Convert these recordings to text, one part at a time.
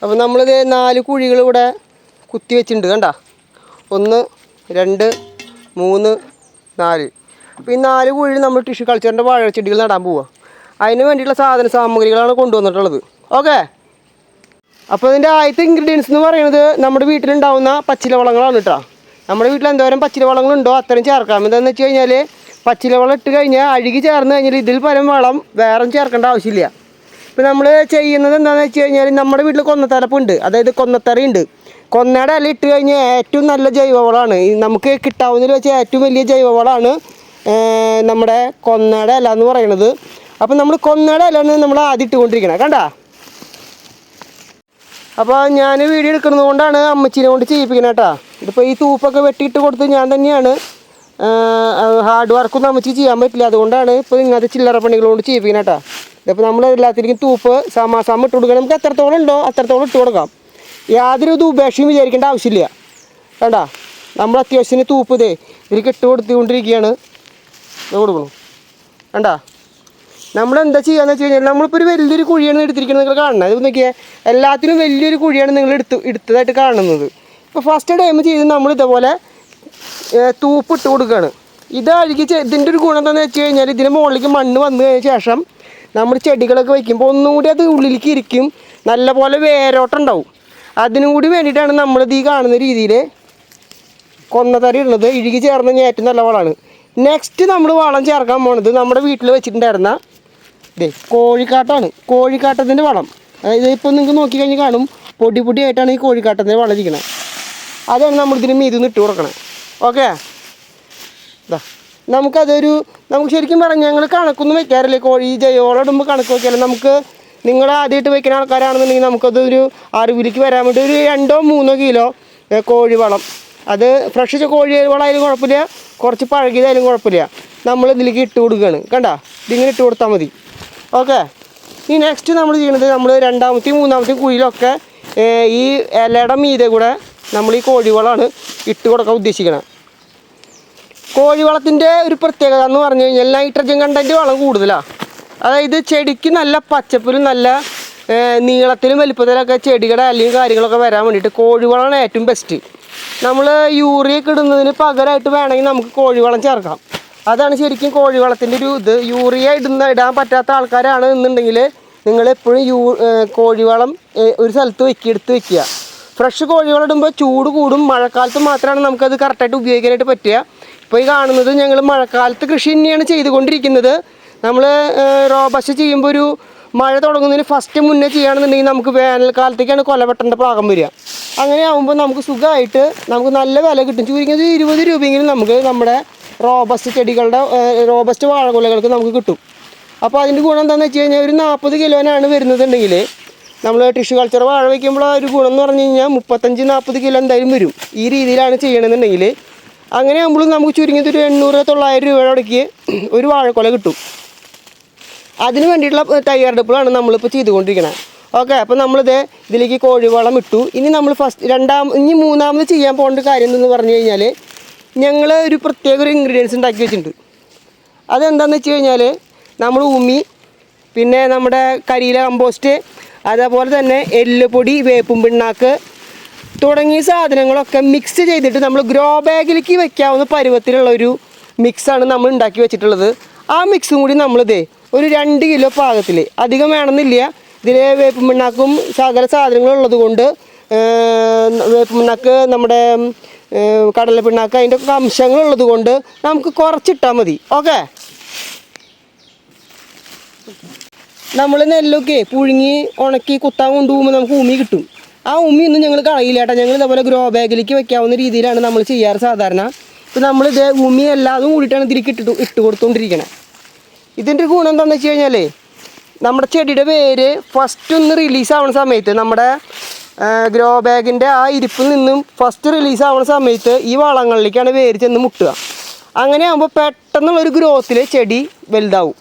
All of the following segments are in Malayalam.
അപ്പോൾ നമ്മളിത് 4 കുഴികൾ ഇവിടെ കുത്തി വെച്ചിട്ടുണ്ട് കണ്ട. 1 2 3 4. അപ്പോൾ ഈ 4 കുഴിയിൽ നമ്മൾ ടിഷ്യൂ കൾച്ചറിൻ്റെ വാഴച്ചെടികൾ നടാൻ പോവുക. അതിന് വേണ്ടിയിട്ടുള്ള സാമഗ്രികളാണ് കൊണ്ടുവന്നിട്ടുള്ളത്. ഓക്കെ. അപ്പോൾ ഇതിൻ്റെ ആദ്യത്തെ ഇൻഗ്രീഡിയൻസ് എന്ന് പറയുന്നത് നമ്മുടെ വീട്ടിലുണ്ടാവുന്ന പച്ചില വളങ്ങളാണ് കേട്ടോ. നമ്മുടെ വീട്ടിൽ എന്തോരം പച്ചില വളങ്ങളുണ്ടോ അത്രയും ചേർക്കാം. എന്താണെന്ന് വെച്ച് കഴിഞ്ഞാൽ പച്ചില വളം ഇട്ട് കഴിഞ്ഞാൽ അഴുകി ചേർന്ന് കഴിഞ്ഞാൽ ഇതിൽ പരം വളം വേറെ ചേർക്കേണ്ട ആവശ്യമില്ല. ഇപ്പോൾ നമ്മൾ ചെയ്യുന്നത് എന്താണെന്ന് വെച്ച് കഴിഞ്ഞാൽ നമ്മുടെ വീട്ടിൽ കൊന്നത്തലപ്പുണ്ട്, അതായത് കൊന്നത്തറയുണ്ട്. കൊന്നയുടെ ഇല ഇട്ട് കഴിഞ്ഞാൽ ഏറ്റവും നല്ല ജൈവവളമാണ്. നമുക്ക് കിട്ടാവുന്നതിൽ വെച്ച് ഏറ്റവും വലിയ ജൈവവളമാണ് നമ്മുടെ കൊന്നയുടെ ഇല എന്ന് പറയുന്നത്. അപ്പോൾ നമ്മൾ കൊന്നയുടെ ഇലയാണ് നമ്മൾ ആദ്യം ഇട്ടുകൊണ്ടിരിക്കണം കണ്ട. അപ്പോൾ ഞാൻ വീഡിയോ എടുക്കുന്നത് കൊണ്ടാണ് അമ്മച്ചീനെ കൊണ്ട് ചെയ്യിപ്പിക്കുന്നത് കേട്ടോ. ഇതിപ്പോൾ ഈ തൂപ്പൊക്കെ വെട്ടിയിട്ട് കൊടുത്ത് ഞാൻ തന്നെയാണ്. ഹാർഡ് വർക്കൊന്നും അമ്മച്ചി ചെയ്യാൻ പറ്റില്ല, അതുകൊണ്ടാണ് ഇപ്പോൾ ഇങ്ങനത്തെ ചില്ലറ പണികളോട് ചെയ്യിപ്പിക്കുന്നത് കേട്ടോ. ഇതിപ്പോൾ നമ്മൾ എല്ലാത്തിനും തൂപ്പ് സമാസം ഇട്ട് കൊടുക്കണം. നമുക്ക് എത്രത്തോളം ഉണ്ടോ അത്രത്തോളം ഇട്ട് കൊടുക്കാം. യാതൊരു ഉപേക്ഷയും വിചാരിക്കേണ്ട ആവശ്യമില്ല വേണ്ട. നമ്മൾ അത്യാവശ്യത്തിന് തൂപ്പ് ഇതേ ഇതിലേക്ക് ഇട്ട് കൊടുത്തുകൊണ്ടിരിക്കുകയാണ്. ഇത് കൊടുക്കണം വേണ്ട. നമ്മളെന്താ ചെയ്യുകയെന്ന് വെച്ച് കഴിഞ്ഞാൽ നമ്മളിപ്പോൾ ഒരു വലിയൊരു കുഴിയാണ് എടുത്തിരിക്കുന്നത്. നിങ്ങൾ കാണണം ഇത് നോക്കിയാൽ എല്ലാത്തിനും വലിയൊരു കുഴിയാണ് നിങ്ങൾ എടുത്തതായിട്ട് കാണുന്നത്. ഇപ്പോൾ ഫസ്റ്റ് ടൈം ചെയ്ത് നമ്മൾ ഇതേപോലെ തൂപ്പ് ഇട്ട് കൊടുക്കുകയാണ്. ഇത് അഴുകി ഇതിൻ്റെ ഒരു ഗുണം എന്താണെന്ന് വെച്ച് കഴിഞ്ഞാൽ ഇതിന് മുകളിലേക്ക് മണ്ണ് വന്നു കഴിഞ്ഞ ശേഷം നമ്മൾ ചെടികളൊക്കെ വയ്ക്കുമ്പോൾ ഒന്നുകൂടി അത് ഉള്ളിലേക്ക് ഇരിക്കും, നല്ലപോലെ വേരോട്ടം ഉണ്ടാവും. അതിനും കൂടി വേണ്ടിയിട്ടാണ് നമ്മളിത് ഈ കാണുന്ന രീതിയിൽ കൊന്നത്തറി ഇടുന്നത്. ഇഴുകി ചേർന്ന് കഴിഞ്ഞാൽ ഏറ്റവും നല്ല വളമാണ്. നെക്സ്റ്റ് നമ്മൾ വളം ചേർക്കാൻ പോണത് നമ്മുടെ വീട്ടിൽ വെച്ചിട്ടുണ്ടായിരുന്ന കോഴിക്കാട്ടാണ്. കോഴിക്കാട്ടത്തിൻ്റെ വളം, അതായത് ഇപ്പോൾ നിങ്ങൾക്ക് നോക്കിക്കഴിഞ്ഞാൽ കാണും പൊടി പൊടിയായിട്ടാണ് ഈ കോഴിക്കാട്ടത്തിൻ്റെ വളം ഇരിക്കുന്നത്. അതാണ് നമ്മളിതിന് മീതിന്ന് ഇട്ട് കൊടുക്കണം. ഓക്കെ. ഇതാ നമുക്ക് ശരിക്കും പറഞ്ഞാൽ ഞങ്ങൾ കണക്കൊന്നും വെക്കാറില്ല. കോഴി ജൈവവളം ഇടുമ്പോൾ കണക്ക് വെക്കാറില്ല. നമുക്ക് നിങ്ങൾ ആദ്യമായിട്ട് വയ്ക്കുന്ന ആൾക്കാരാണെന്നുണ്ടെങ്കിൽ നമുക്കതൊരു അറിവിലേക്ക് വരാൻ വേണ്ടി ഒരു 2-3 കിലോ കോഴിവളം, അത് ഫ്രഷ് കോഴിവളമായാലും കുഴപ്പമില്ല, കുറച്ച് പഴകിയതായാലും കുഴപ്പമില്ല, നമ്മൾ ഇതിലേക്ക് ഇട്ട് കൊടുക്കുകയാണ് കണ്ട. ഇതിങ്ങനെ ഇട്ട് കൊടുത്താൽ മതി. ഓക്കെ. ഈ നെക്സ്റ്റ് നമ്മൾ ചെയ്യണത് നമ്മൾ 2-ാമത്തെയും 3-ാമത്തെയും കുഴിയിലൊക്കെ ഈ ഇലയുടെ മീതെ കൂടെ നമ്മൾ ഈ കോഴിവളമാണ് ഇട്ട് കൊടുക്കാൻ ഉദ്ദേശിക്കണം. കോഴിവളത്തിൻ്റെ ഒരു പ്രത്യേകത എന്ന് പറഞ്ഞു കഴിഞ്ഞാൽ നൈട്രജൻ കണ്ടൻറ്റ് വളം കൂടുതലാണ്. അതായത് ചെടിക്ക് നല്ല പച്ചപ്പിലും നല്ല നീളത്തിലും വലിപ്പത്തിലൊക്കെ ചെടികളുടെ അല്ലെങ്കിൽ കാര്യങ്ങളൊക്കെ വരാൻ വേണ്ടിയിട്ട് കോഴിവളമാണ് ഏറ്റവും ബെസ്റ്റ്. നമ്മൾ യൂറിയൊക്കെ ഇടുന്നതിന് പകരമായിട്ട് വേണമെങ്കിൽ നമുക്ക് കോഴിവളം ചേർക്കാം. അതാണ് ശരിക്കും കോഴിവളത്തിൻ്റെ ഒരു ഇത്. യൂറിയ ഇടാൻ പറ്റാത്ത ആൾക്കാരാണ് എന്നുണ്ടെങ്കിൽ നിങ്ങളെപ്പോഴും കോഴിവളം ഒരു സ്ഥലത്ത് എടുത്ത് വയ്ക്കുക. ഫ്രഷ് കോഴിവളം ഇടുമ്പോൾ ചൂട് കൂടും. മഴക്കാലത്ത് മാത്രമാണ് നമുക്കത് കറക്റ്റായിട്ട് ഉപയോഗിക്കാനായിട്ട് പറ്റുക. ഇപ്പോൾ ഈ കാണുന്നത് ഞങ്ങൾ മഴക്കാലത്ത് കൃഷി തന്നെയാണ് ചെയ്തുകൊണ്ടിരിക്കുന്നത്. നമ്മൾ റോബസ്റ്റ് ചെയ്യുമ്പോൾ ഒരു മഴ തുടങ്ങുന്നതിന് ഫസ്റ്റ് മുന്നേ ചെയ്യുകയാണെന്നുണ്ടെങ്കിൽ നമുക്ക് വേനൽക്കാലത്തേക്കാണ് കൊല വെട്ടേണ്ട പാകം വരിക. അങ്ങനെ ആകുമ്പോൾ നമുക്ക് സുഖമായിട്ട് നമുക്ക് നല്ല വില കിട്ടും. ചുരുങ്ങിയത് 20 രൂപയെങ്കിലും നമുക്ക് നമ്മുടെ റോബസ്റ്റ് ചെടികളുടെ റോബസ്റ്റ് വാഴക്കൊലകൾക്ക് നമുക്ക് കിട്ടും. അപ്പോൾ അതിൻ്റെ ഗുണം എന്താണെന്ന് വെച്ച് കഴിഞ്ഞാൽ ഒരു 40 കിലോനാണ് വരുന്നതുണ്ടെങ്കിൽ നമ്മൾ ടിഷ്യൂ കൾച്ചർ വാഴ വയ്ക്കുമ്പോൾ ഒരു ഗുണം എന്ന് പറഞ്ഞു കഴിഞ്ഞാൽ 35-40 കിലോ എന്തായാലും വരും. ഈ രീതിയിലാണ് ചെയ്യണമെന്നുണ്ടെങ്കിൽ അങ്ങനെ ആകുമ്പോഴും നമുക്ക് ചുരുങ്ങിയത് ഒരു 800-900 രൂപയുടെ ഇടയ്ക്ക് ഒരു വാഴക്കൊല കിട്ടും. അതിന് വേണ്ടിയിട്ടുള്ള തയ്യാറെടുപ്പുകളാണ് നമ്മളിപ്പോൾ ചെയ്തുകൊണ്ടിരിക്കുന്നത്. ഓക്കെ. അപ്പോൾ ഇതിലേക്ക് കോഴിവളം ഇട്ടു. ഇനി നമ്മൾ ഇനി 3-ാമത് ചെയ്യാൻ പോകേണ്ട കാര്യം എന്തെന്ന് പറഞ്ഞു കഴിഞ്ഞാൽ ഞങ്ങൾ ഒരു പ്രത്യേക ഒരു ഇൻഗ്രീഡിയൻസ് ഉണ്ടാക്കി വെച്ചിട്ടുണ്ട്. അതെന്താണെന്ന് വെച്ച് കഴിഞ്ഞാൽ നമ്മൾ ഉമി, പിന്നെ നമ്മുടെ കരിയില കമ്പോസ്റ്റ്, അതേപോലെ തന്നെ എല്ലുപൊടി, വേപ്പും പിണ്ണാക്ക് തുടങ്ങിയ സാധനങ്ങളൊക്കെ മിക്സ് ചെയ്തിട്ട് നമ്മൾ ഗ്രോ ബാഗിലേക്ക് വെക്കാവുന്ന പരുവത്തിലുള്ളൊരു മിക്സാണ് നമ്മൾ ഉണ്ടാക്കി വെച്ചിട്ടുള്ളത്. ആ മിക്സും കൂടി ഒരു 2 കിലോ പാകത്തിൽ, അധികം വേണമെന്നില്ല. ഇതിൽ വേപ്പും പിണ്ണാക്കും സകല സാധനങ്ങളുള്ളത് കൊണ്ട് വേപ്പും പിണ്ണാക്ക്, നമ്മുടെ കടല പിണ്ണാക്ക്, അതിൻ്റെ ഒക്കെ അംശങ്ങളുള്ളത് കൊണ്ട് നമുക്ക് കുറച്ചിട്ടാൽ മതി. ഓക്കെ. നമ്മൾ നെല്ലൊക്കെ പുഴുങ്ങി ഉണക്കി കുത്താൻ കൊണ്ടുപോകുമ്പോൾ നമുക്ക് ഉമി കിട്ടും. ആ ഉമിയൊന്നും ഞങ്ങൾ കളയില്ല കേട്ടോ. ഞങ്ങൾ ഇതേപോലെ ഗ്രോ ബാഗിലേക്ക് വെക്കാവുന്ന രീതിയിലാണ് നമ്മൾ ചെയ്യാറ് സാധാരണ. ഇപ്പോൾ നമ്മളിത് ഉമി എല്ലാതും കൂടിയിട്ടാണ് ഇതിലേക്ക് ഇട്ട് കൊടുത്തുകൊണ്ടിരിക്കുന്നത്. ഇതിൻ്റെ ഗുണം എന്താണെന്ന് വെച്ച് കഴിഞ്ഞാൽ നമ്മുടെ ചെടിയുടെ വേര് ഫസ്റ്റ് ഒന്ന് റിലീസ് ആവുന്ന സമയത്ത്, നമ്മുടെ ഗ്രോ ബാഗിൻ്റെ ആ ഇരിപ്പിൽ നിന്നും ഫസ്റ്റ് റിലീസ് ആവുന്ന സമയത്ത് ഈ വളങ്ങളിലേക്കാണ് വേര് ചെന്ന് മുട്ടുക. അങ്ങനെ ആകുമ്പോൾ പെട്ടെന്നുള്ളൊരു ഗ്രോത്തിൽ ചെടി വലുതാവും.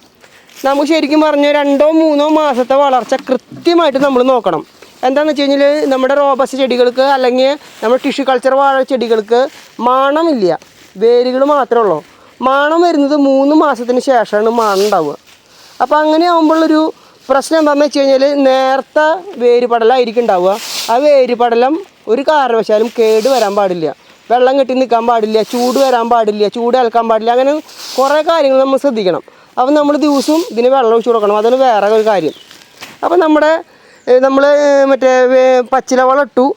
നമുക്ക് ശരിക്കും പറഞ്ഞാൽ 2-3 മാസത്തെ വളർച്ച കൃത്യമായിട്ട് നമ്മൾ നോക്കണം. എന്താണെന്ന് വെച്ച് കഴിഞ്ഞാൽ നമ്മുടെ റോബസ്റ്റ് ചെടികൾക്ക് അല്ലെങ്കിൽ നമ്മുടെ ടിഷ്യൂ കൾച്ചർ വാഴ ചെടികൾക്ക് മണമില്ല, വേരുകൾ മാത്രമേ ഉള്ളൂ. മണം വരുന്നത് 3 മാസത്തിന് ശേഷമാണ് മണം ഉണ്ടാവുക. അപ്പോൾ അങ്ങനെ ആകുമ്പോഴൊരു പ്രശ്നം എന്താണെന്ന് വെച്ച് കഴിഞ്ഞാൽ നേരത്തെ വേരുപടലമായിരിക്കും ഉണ്ടാവുക. ആ വേരുപടലം ഒരു കാരണവശാലും കേട് വരാൻ പാടില്ല, വെള്ളം കെട്ടി നിൽക്കാൻ പാടില്ല, ചൂട് വരാൻ പാടില്ല, ചൂട് ഏൽക്കാൻ പാടില്ല. അങ്ങനെ കുറേ കാര്യങ്ങൾ നമ്മൾ ശ്രദ്ധിക്കണം. അപ്പം നമ്മൾ ദിവസവും ഇതിന് വെള്ളം ഒഴിച്ച് കൊടുക്കണം. അതാണ് വേറെ ഒരു കാര്യം. അപ്പം നമ്മൾ മറ്റേ പച്ചില വളം ഇട്ടു,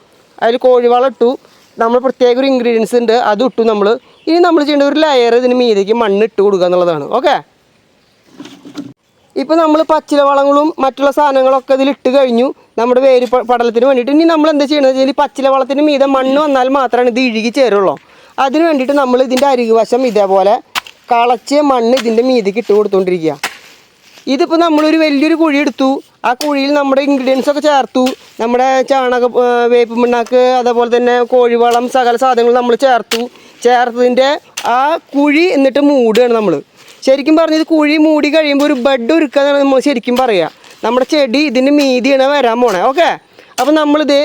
അതിൽ കോഴിവളം ഇട്ടു, നമ്മൾ പ്രത്യേക ഒരു ഇൻഗ്രീഡിയൻസ് ഉണ്ട്, അത് ഇട്ടു നമ്മൾ. ഇനി നമ്മൾ ചെയ്യേണ്ട ഒരു ലെയർ ഇതിന് മീതേക്ക് മണ്ണ് ഇട്ട് കൊടുക്കുക എന്നുള്ളതാണ്. ഓക്കെ. ഇപ്പോൾ നമ്മൾ പച്ചില വളങ്ങളും മറ്റുള്ള സാധനങ്ങളൊക്കെ ഇതിലിട്ട് കഴിഞ്ഞു നമ്മുടെ വേര് പടലത്തിന് വേണ്ടിയിട്ട്. ഇനി നമ്മൾ എന്താ ചെയ്യണമെന്ന് വെച്ചാൽ പച്ചില വളത്തിന് മീതെ മണ്ണ് വന്നാൽ മാത്രമാണ് ഇത് ഇഴുകി ചേരുള്ളൂ. അതിന് വേണ്ടിയിട്ട് നമ്മൾ ഇതിൻ്റെ അരികുവശം ഇതേപോലെ കളച്ച് മണ്ണ് ഇതിൻ്റെ മീതേക്ക് ഇട്ട് കൊടുത്തുകൊണ്ടിരിക്കുക. ഇതിപ്പോൾ നമ്മളൊരു വലിയൊരു കുഴി എടുത്തു, ആ കുഴിയിൽ നമ്മുടെ ഇൻഗ്രീഡിയൻസ് ഒക്കെ ചേർത്തു, നമ്മുടെ വേപ്പ് പിണ്ണാക്ക്, അതേപോലെ തന്നെ കോഴിവളം, സകല സാധനങ്ങൾ നമ്മൾ ചേർത്തതിൻ്റെ ആ കുഴി എന്നിട്ട് മൂടുകയാണ് നമ്മൾ. ശരിക്കും പറഞ്ഞാൽ ഇത് കുഴി മൂടി കഴിയുമ്പോൾ ഒരു ബഡ് ഒരുക്കുക നമ്മൾ ശരിക്കും പറയുക. നമ്മുടെ ചെടി ഇതിൻ്റെ മീതിയാണ് വരാൻ പോണേ. ഓക്കെ. അപ്പം നമ്മളിത്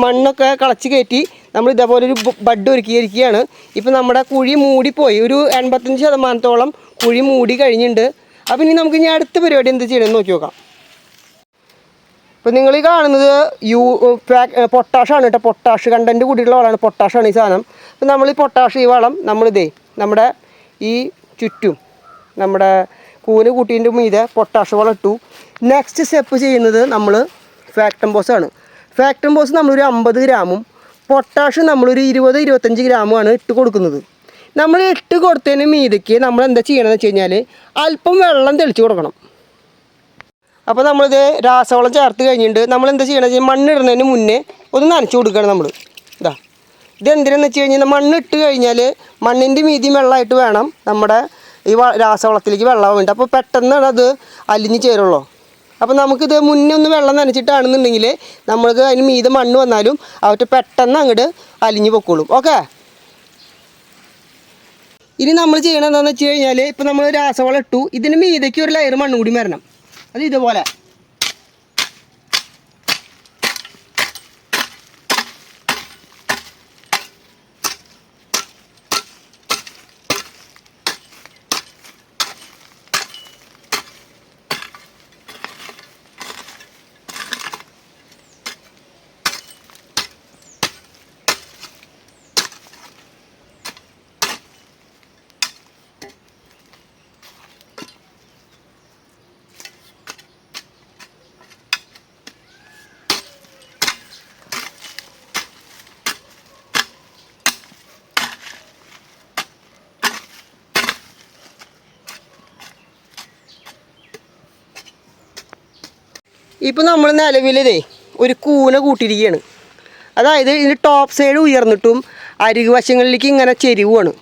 മണ്ണൊക്കെ കളച്ച് കയറ്റി നമ്മൾ ഇതേപോലെ ഒരു ബഡ് ഒരുക്കിയിരിക്കുകയാണ്. ഇപ്പം നമ്മുടെ കുഴി മൂടിപ്പോയി, ഒരു 85% കുഴി മൂടി കഴിഞ്ഞിട്ടുണ്ട്. അപ്പം ഇനി നമുക്ക് ഇനി അടുത്ത പരിപാടി എന്ത് ചെയ്യണമെന്ന് നോക്കി നോക്കാം. ഇപ്പം നിങ്ങൾ ഈ കാണുന്നത് പൊട്ടാഷാണ് കേട്ടോ. പൊട്ടാഷ് കണ്ടൻറ്റ് കൂടിയിട്ടുള്ള വളമാണ്, പൊട്ടാഷാണ് ഈ സാധനം. അപ്പം നമ്മൾ ഈ പൊട്ടാഷ് ഈ വളം നമ്മുടെ ഈ ചുറ്റും നമ്മുടെ കൂന് കൂട്ടീൻ്റെ മീതെ പൊട്ടാഷ് വളം ഇട്ടു. നെക്സ്റ്റ് സ്റ്റെപ്പ് ചെയ്യുന്നത് നമ്മൾ ഫാക്ടംബോസാണ്. ഫാക്ടംബോസ് നമ്മളൊരു 50 ഗ്രാമും പൊട്ടാഷ് നമ്മളൊരു 20-25 ഗ്രാമുമാണ് ഇട്ട് കൊടുക്കുന്നത്. നമ്മൾ ഇട്ട് കൊടുത്തതിന് മീതയ്ക്ക് നമ്മൾ എന്താ ചെയ്യണമെന്ന് വെച്ച് കഴിഞ്ഞാൽ അല്പം വെള്ളം തെളിച്ച് കൊടുക്കണം. അപ്പോൾ നമ്മളിത് രാസവളം ചേർത്ത് കഴിഞ്ഞിട്ട് നമ്മൾ എന്താ ചെയ്യണമെന്ന് വെച്ചാൽ മണ്ണിടുന്നതിന് മുന്നേ ഒന്ന് നനച്ച് കൊടുക്കുകയാണ് നമ്മൾ. ഇതെന്തിനാന്ന് വെച്ച് കഴിഞ്ഞാൽ മണ്ണിട്ട് കഴിഞ്ഞാൽ മണ്ണിൻ്റെ മീതിയും വെള്ളമായിട്ട് വേണം നമ്മുടെ ഈ രാസവളത്തിലേക്ക് വെള്ളം വേണ്ട. അപ്പോൾ പെട്ടെന്നാണ് അത് അലിഞ്ഞ് ചേരുള്ളൂ. അപ്പോൾ നമുക്കിത് മുന്നേ ഒന്ന് വെള്ളം നനച്ചിട്ടാണെന്നുണ്ടെങ്കിൽ നമ്മൾക്ക് അതിന് മീതെ മണ്ണ് വന്നാലും അവറ്റ് പെട്ടെന്ന് അങ്ങോട്ട് അലിഞ്ഞ് പൊക്കോളും. ഓക്കെ. ഇനി നമ്മൾ ചെയ്യണത് എന്താണെന്ന് വെച്ച് കഴിഞ്ഞാൽ ഇപ്പോൾ നമ്മൾ രാസവളം ഇട്ടു, ഇതിന് മീതയ്ക്ക് ഒരു ലെയർ മണ്ണ് കൂടി വരണം. അത് ഇതുപോലെ ഇപ്പോൾ നമ്മൾ നിലവിലേ ഒരു കൂന കൂട്ടിയിരിക്കുകയാണ്. അതായത് ഇതിൻ്റെ ടോപ്പ് സൈഡ് ഉയർന്നിട്ടും അരികു വശങ്ങളിലേക്ക് ഇങ്ങനെ ചെരിവുമാണ്.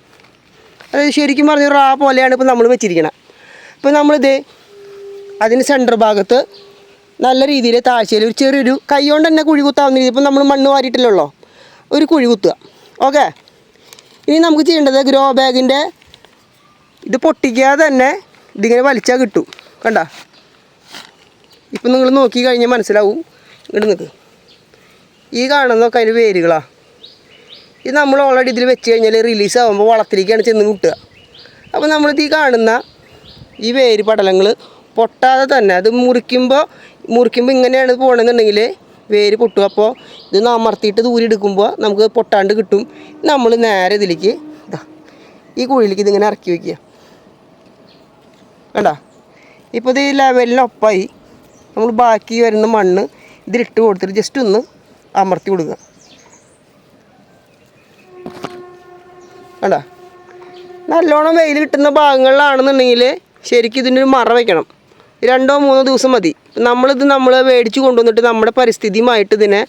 അതായത് ശരിക്കും പറഞ്ഞ റാ പോലെയാണ് ഇപ്പോൾ നമ്മൾ വെച്ചിരിക്കുന്നത്. ഇപ്പോൾ നമ്മളിത് അതിന് സെൻറ്റർ ഭാഗത്ത് നല്ല രീതിയിൽ താഴ്ചയിൽ ഒരു ചെറിയൊരു കൈ കൊണ്ട് തന്നെ കുഴി കുത്താവുന്ന രീതി, ഇപ്പോൾ നമ്മൾ മണ്ണ് വാരിയിട്ടില്ലല്ലോ, ഒരു കുഴി കുത്തുക. ഓക്കെ. ഇനി നമുക്ക് ചെയ്യേണ്ടത് ഗ്രോ ബാഗിൻ്റെ ഇത് പൊട്ടിക്കാതെ തന്നെ ഇതിങ്ങനെ വലിച്ചാൽ കിട്ടും. കണ്ട, ഇപ്പം നിങ്ങൾ നോക്കി കഴിഞ്ഞാൽ മനസ്സിലാവും. ഇങ്ങോട്ട് നിൽക്ക്, ഈ കാണുന്നതൊക്കെ അതിൻ്റെ വേരുകളാണ്. ഇത് നമ്മൾ ഓൾറെഡി ഇതിൽ വെച്ച് കഴിഞ്ഞാൽ റിലീസ് ആകുമ്പോൾ വളത്തിലേക്കാണ് ചെന്ന് മുട്ടുക. അപ്പോൾ നമ്മളിത് ഈ കാണുന്ന ഈ വേര് പടലങ്ങൾ പൊട്ടാതെ തന്നെ അത് മുറിക്കുമ്പോൾ ഇങ്ങനെയാണ് പോകണമെന്നുണ്ടെങ്കിൽ വേര് പൊട്ടും. അപ്പോൾ ഇത് അമർത്തിയിട്ട് ദൂരെ എടുക്കുമ്പോൾ നമുക്ക് പൊട്ടാണ്ട് കിട്ടും. നമ്മൾ നേരെ ഇതിലേക്ക് ഈ കുഴിയിലേക്ക് ഇതിങ്ങനെ ഇറക്കി വയ്ക്കുക. വേണ്ട, ഇപ്പോൾ ഇത് ഈ ലെവലിനൊപ്പമായി നമ്മൾ ബാക്കി വരുന്ന മണ്ണ് ഇതിലിട്ട് കൊടുത്തിട്ട് ജസ്റ്റ് ഒന്ന് അമർത്തി കൊടുക്കുക. വേണ്ട, നല്ലോണം വെയിൽ കിട്ടുന്ന ഭാഗങ്ങളിലാണെന്നുണ്ടെങ്കിൽ ശരിക്കും ഇതിനൊരു മറ വയ്ക്കണം. 2-3 ദിവസം മതി. നമ്മൾ മേടിച്ച് കൊണ്ടുവന്നിട്ട് നമ്മുടെ പരിസ്ഥിതിയുമായിട്ട് ഇതിനെ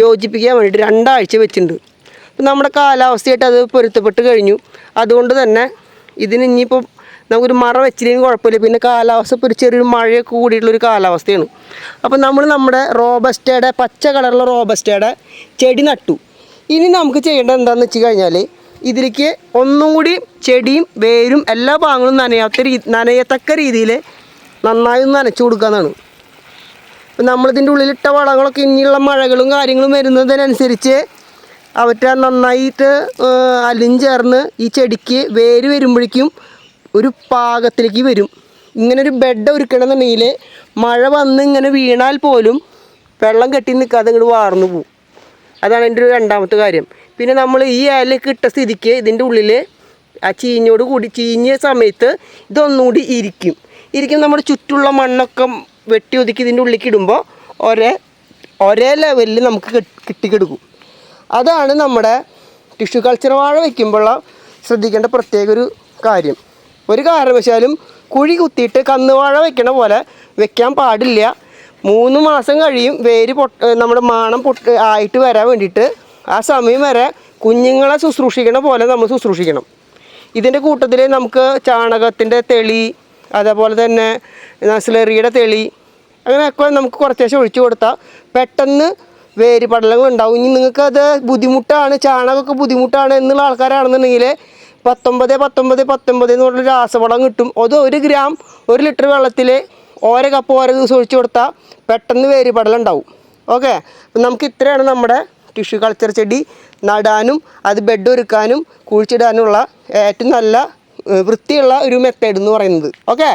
യോജിപ്പിക്കാൻ വേണ്ടിയിട്ട് 2 ആഴ്ച വെച്ചിട്ടുണ്ട്. അപ്പം നമ്മുടെ കാലാവസ്ഥയായിട്ട് അത് പൊരുത്തപ്പെട്ട് കഴിഞ്ഞു. അതുകൊണ്ട് തന്നെ ഇതിന് ഇനിയിപ്പോൾ നമുക്കൊരു മറ വെച്ചില്ലെങ്കിൽ കുഴപ്പമില്ല. പിന്നെ കാലാവസ്ഥ ഇപ്പോൾ ഒരു ചെറിയൊരു മഴയൊക്കെ കൂടിയിട്ടുള്ളൊരു കാലാവസ്ഥയാണ്. അപ്പം നമ്മുടെ റോബസ്റ്റയുടെ പച്ച കളറുള്ള റോബസ്റ്റയുടെ ചെടി നട്ടു. ഇനി നമുക്ക് ചെയ്യേണ്ടത് എന്താണെന്ന് വെച്ച് കഴിഞ്ഞാൽ ഇതിലേക്ക് ഒന്നും കൂടി ചെടിയും വേരും എല്ലാ ഭാഗങ്ങളും നനയത്തക്ക രീതിയിൽ നന്നായി ഒന്ന് നനച്ചു കൊടുക്കാമെന്നാണ്. അപ്പം നമ്മളിതിൻ്റെ ഉള്ളിലിട്ട വളങ്ങളൊക്കെ ഇനിയുള്ള മഴകളും കാര്യങ്ങളും വരുന്നതിനനുസരിച്ച് അവറ്റ നന്നായിട്ട് അലിഞ്ഞ് ചേർന്ന് ഈ ചെടിക്ക് വേര് വരുമ്പോഴേക്കും ഒരു പാകത്തിലേക്ക് വരും. ഇങ്ങനൊരു ബെഡ് ഒരുക്കണമെന്നുണ്ടെങ്കിൽ മഴ വന്ന് ഇങ്ങനെ വീണാൽ പോലും വെള്ളം കെട്ടി നിൽക്കാതെ ഇങ്ങോട്ട് വാർന്നു പോകും. അതാണ് എൻ്റെ ഒരു രണ്ടാമത്തെ കാര്യം. പിന്നെ നമ്മൾ ഈ ഇലയൊക്കെ ഇട്ട സ്ഥിതിക്ക് ഇതിൻ്റെ ഉള്ളിൽ ആ ചീഞ്ഞോട് കൂടി ചീഞ്ഞ സമയത്ത് ഇതൊന്നുകൂടി ഇരിക്കും നമ്മുടെ ചുറ്റുള്ള മണ്ണൊക്കെ വെട്ടി ഒതുക്കി ഇതിൻ്റെ ഉള്ളിലേക്ക് ഇടുമ്പോൾ ഒരേ ലെവലിൽ നമുക്ക് കിട്ടിക്കെടുക്കും. അതാണ് നമ്മുടെ ടിഷ്യൂ കൾച്ചർ വാഴ വയ്ക്കുമ്പോൾ ശ്രദ്ധിക്കേണ്ട പ്രത്യേക ഒരു കാര്യം. ഒരു കാരണവശാലും കുഴി കുത്തിയിട്ട് കന്നുവാഴ വെക്കണ പോലെ വെക്കാൻ പാടില്ല. 3 മാസം കഴിയും വേര് നമ്മുടെ മാണം ആയിട്ട് വരാൻ വേണ്ടിയിട്ട്. ആ സമയം വരെ കുഞ്ഞുങ്ങളെ ശുശ്രൂഷിക്കണ പോലെ നമ്മൾ ശുശ്രൂഷിക്കണം. ഇതിൻ്റെ കൂട്ടത്തിൽ നമുക്ക് ചാണകത്തിൻ്റെ തെളി, അതേപോലെ തന്നെ സ്ലറിയുടെ തെളി, അങ്ങനെയൊക്കെ നമുക്ക് കുറച്ചേശ്ശെ ഒഴിച്ചു കൊടുത്താൽ പെട്ടെന്ന് വേര് പടലങ്ങൾ ഉണ്ടാവും. ഇനി നിങ്ങൾക്കത് ബുദ്ധിമുട്ടാണ്, ചാണകമൊക്കെ ബുദ്ധിമുട്ടാണ് എന്നുള്ള ആൾക്കാരാണെന്നുണ്ടെങ്കിൽ 19 എന്ന് പറഞ്ഞൊരു രാസവളം കിട്ടും. അത് 1 ഗ്രാം 1 ലിറ്റർ വെള്ളത്തിൽ ഓരോ കപ്പ് ഓരോ ദിവസം ഒഴിച്ചു കൊടുത്താൽ പെട്ടെന്ന് വേര് പടലം ഉണ്ടാവും. ഓക്കെ, അപ്പം നമുക്ക് ഇത്രയാണ് നമ്മുടെ ടിഷ്യൂ കൾച്ചർ ചെടി നടാനും അത് ബെഡ് ഒരുക്കാനും കുഴിച്ചിടാനുള്ള ഏറ്റവും നല്ല വൃത്തിയുള്ള ഒരു മെത്തേഡ് എന്ന് പറയുന്നത്. ഓക്കെ.